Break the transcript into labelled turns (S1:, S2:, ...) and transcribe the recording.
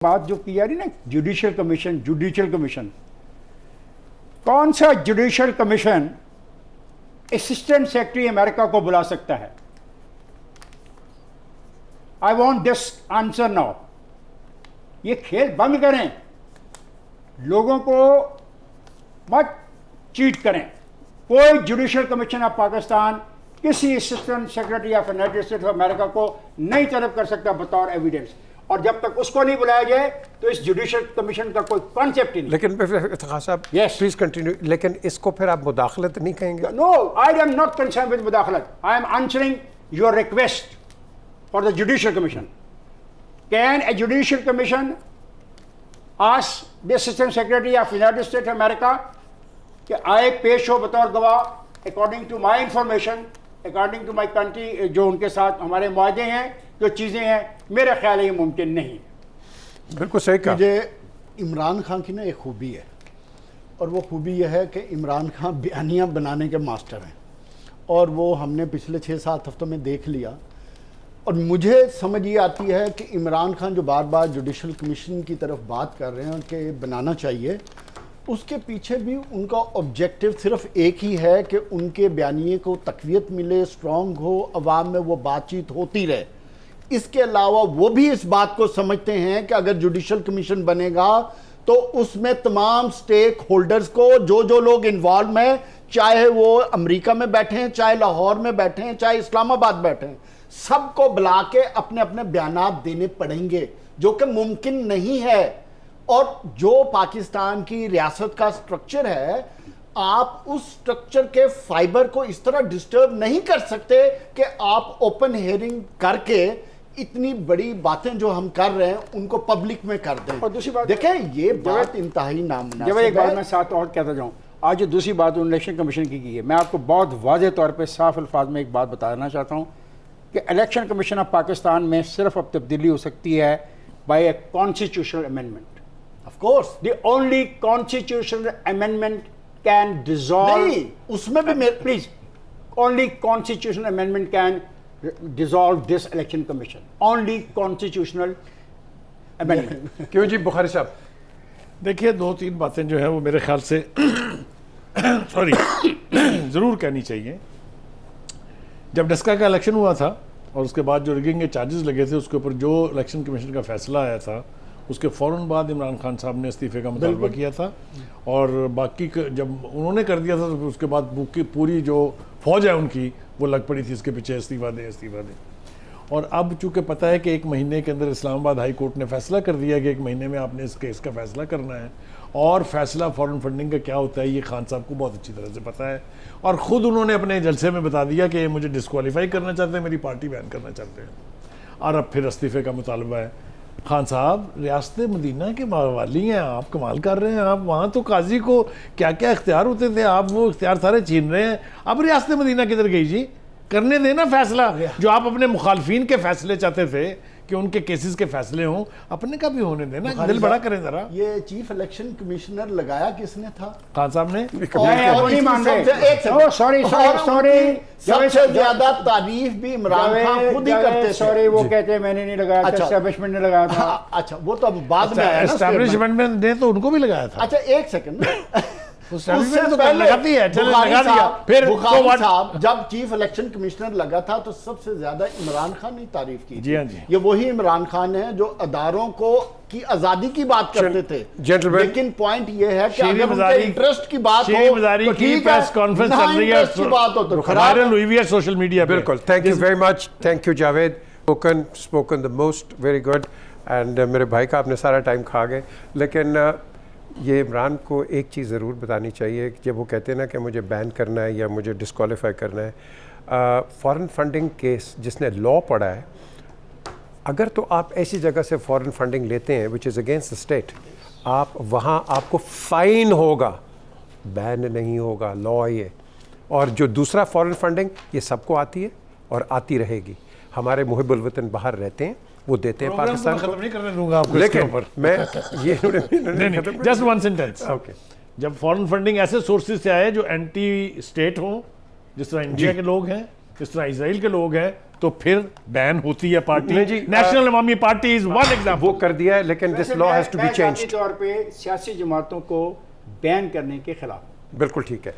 S1: बात जो की जा रही ना, जुडिशियल कमीशन, कौन सा judicial commission assistant secretary America को बुला सकता है? I want this answer now. ये खेल बंद करें, लोगों को मत चीट करें। कोई जुडिशियल कमीशन ऑफ पाकिस्तान किसी assistant secretary of United States of America को नहीं तलब कर सकता बतौर एविडेंस, और जब तक उसको नहीं बुलाया जाए तो इस जुडिशियल कमीशन का कोई कॉन्सेप्ट ही नहीं।
S2: लेकिन खान साहब प्लीज कंटिन्यू, लेकिन इसको फिर आप मुदाखलत नहीं कहेंगे?
S1: No, I am not concern with मुदाखलत। I am answering your request for the judicial commission. Can a judicial commission ask the assistant secretary of United States of America कि आए पेश हो बतौर गवाह, according to my information, according to my country, जो उनके साथ हमारे मुआहदे हैं, जो चीज़ें हैं, मेरा ख्याल है ये मुमकिन नहीं है।
S2: बिल्कुल सही कहा।
S3: मुझे इमरान खान की ना एक खूबी है, और वो खूबी यह है कि इमरान खान बयानियाँ बनाने के मास्टर हैं, और वो हमने पिछले 6-7 हफ्तों में देख लिया। और मुझे समझ ये आती है कि इमरान खान जो बार बार जुडिशल कमीशन की तरफ बात कर रहे हैं कि बनाना चाहिए, उसके पीछे भी उनका ऑब्जेक्टिव सिर्फ एक ही है कि उनके बयानिए को तक़वियत मिले, स्ट्रॉन्ग हो, अवाम में वो बातचीत होती रहे। इसके अलावा वो भी इस बात को समझते हैं कि अगर जुडिशल कमीशन बनेगा तो उसमें तमाम स्टेक होल्डर्स को, जो लोग इन्वॉल्व हैं, चाहे वो अमेरिका में बैठे हैं, चाहे लाहौर में बैठे हैं, चाहे इस्लामाबाद बैठे हैं, सबको बुला के अपने अपने बयानात देने पड़ेंगे, जो कि मुमकिन नहीं है। और जो पाकिस्तान की रियासत का स्ट्रक्चर है, आप उस स्ट्रक्चर के फाइबर को इस तरह डिस्टर्ब नहीं कर सकते कि आप ओपन हियरिंग करके इतनी बड़ी बातें जो हम कर रहे हैं उनको पब्लिक में कर दें।
S1: और दूसरी बात
S3: देखें, ये बात इंतहाई नामुनासिब
S1: जब एक बात
S3: है।
S1: मैं साथ और कहता जाऊँ, आज जो दूसरी बात इलेक्शन कमीशन की है, मैं आपको बहुत वाज़ेह तौर पे साफ अल्फाज में एक बात बताना चाहता हूँ कि इलेक्शन कमीशन ऑफ पाकिस्तान में सिर्फ अब तब्दीली हो सकती है by a constitutional amendment.
S3: Of course
S1: the only constitutional amendment can dissolve,
S3: उसमें भी
S1: please, only constitutional amendment can dissolve this election commission. Only constitutional amendment.
S2: क्यों जी बुखारी साहब?
S4: देखिए, 2-3 बातें जो हैं वो मेरे ख्याल से सॉरी ज़रूर कहनी चाहिए। जब डस्का का इलेक्शन हुआ था और उसके बाद जो रिगिंग के चार्जेस लगे थे, उसके ऊपर जो इलेक्शन कमीशन का फैसला आया था, उसके फ़ौरन बाद इमरान खान साहब ने इस्तीफ़े का मुतालबा किया था, और बाकी जब उन्होंने कर दिया था तो उसके बाद पूरी जो फौज है उनकी वो लग पड़ी थी इसके पीछे, इस्तीफ़ा दे। और अब चूँकि पता है कि 1 महीने के अंदर इस्लामाबाद हाई कोर्ट ने फैसला कर दिया कि 1 महीने में आपने इस केस का फैसला करना है, और फैसला फॉरेन फंडिंग का क्या होता है ये खान साहब को बहुत अच्छी तरह से पता है, और ख़ुद उन्होंने अपने जलसे में बता दिया कि मुझे डिस्क्वालीफाई करना चाहते हैं, मेरी पार्टी बैन करना चाहते हैं, और अब फिर इस्तीफ़े का मुतालबा है। खान साहब रियासत मदीना के वाली हैं, आप कमाल कर रहे हैं। आप वहाँ तो काजी को क्या क्या इख्तियार होते थे, आप वो इख्तियार सारे छीन रहे हैं। अब रियासत मदीना किधर गई जी? करने देना फैसला जो आप अपने मुखालफीन के फैसले चाहते थे कि उनके केसेस के फैसले हों, अपने का भी होने देना, दिल बड़ा करें जरा।
S3: ये चीफ इलेक्शन कमिश्नर लगाया किसने था?
S4: खान साहब ने।
S1: नहीं मान रहे। सॉरी,
S3: सबसे ज्यादा तारीफ भी इमरान खान खुद ही करते थे।
S1: सॉरी, वो कहते हैं मैंने नहीं लगाया था, एस्टैब्लिशमेंट ने लगाया था।
S3: अच्छा, वो तो अब बाद में आया ना।
S4: एस्टैब्लिशमेंट ने तो उनको भी लगाया था।
S3: अच्छा, एक सेकंड।
S4: उससे पहले लगाती है, चलो लगा दिया। फिर
S3: साहब जब चीफ इलेक्शन कमिश्नर लगा था तो सबसे ज्यादा इमरान खान ने तारीफ की।
S4: जी हाँ जी।
S3: ये वही इमरान खान है जो अदारों को की आजादी की बात करते थे, लेकिन पॉइंट ये है कि अगर उनके इंटरेस्ट की बात हो तो ठीक है,
S4: प्रेस कॉन्फ्रेंस चल रही है,
S3: की बात हो तो
S4: वायरल हुई है सोशल मीडिया पे।
S2: बिल्कुल, thank you very much, thank you Javed. Spoken the most, very good. And मेरे भाई का आपने सारा टाइम खा गए, लेकिन ये इमरान को एक चीज़ ज़रूर बतानी चाहिए कि जब वो कहते हैं ना कि मुझे बैन करना है या मुझे डिस्क्वालीफाई करना है, फॉरेन फंडिंग केस जिसने लॉ पढ़ा है, अगर तो आप ऐसी जगह से फॉरेन फंडिंग लेते हैं which is against the state, आप वहाँ आपको फ़ाइन होगा, बैन नहीं होगा, लॉ ये। और जो दूसरा फॉरेन फंडिंग, ये सबको आती है और आती रहेगी। हमारे मुहिब्बुल वतन बाहर रहते हैं, वो देते हैं पाकिस्तान को।
S4: खत्म नहीं करने दूंगा आपको,
S2: लेकिन मैं ये
S4: जस्ट वन सेंटेंस।
S2: ओके,
S4: जब फॉरेन फंडिंग ऐसे सोर्सेज से आए जो एंटी स्टेट हो, जिस तरह इंडिया के लोग हैं, जिस तरह इसराइल के लोग हैं, तो फिर बैन होती है पार्टी।
S2: नहीं जी,
S4: national Awami party is one example.
S2: वो कर दिया है, लेकिन this law has to be
S1: मैं जाती
S2: चेंज्ड।
S1: तौर पे सियासी जमातों को बैन करने के खिलाफ।
S2: बिल्कुल ठीक है।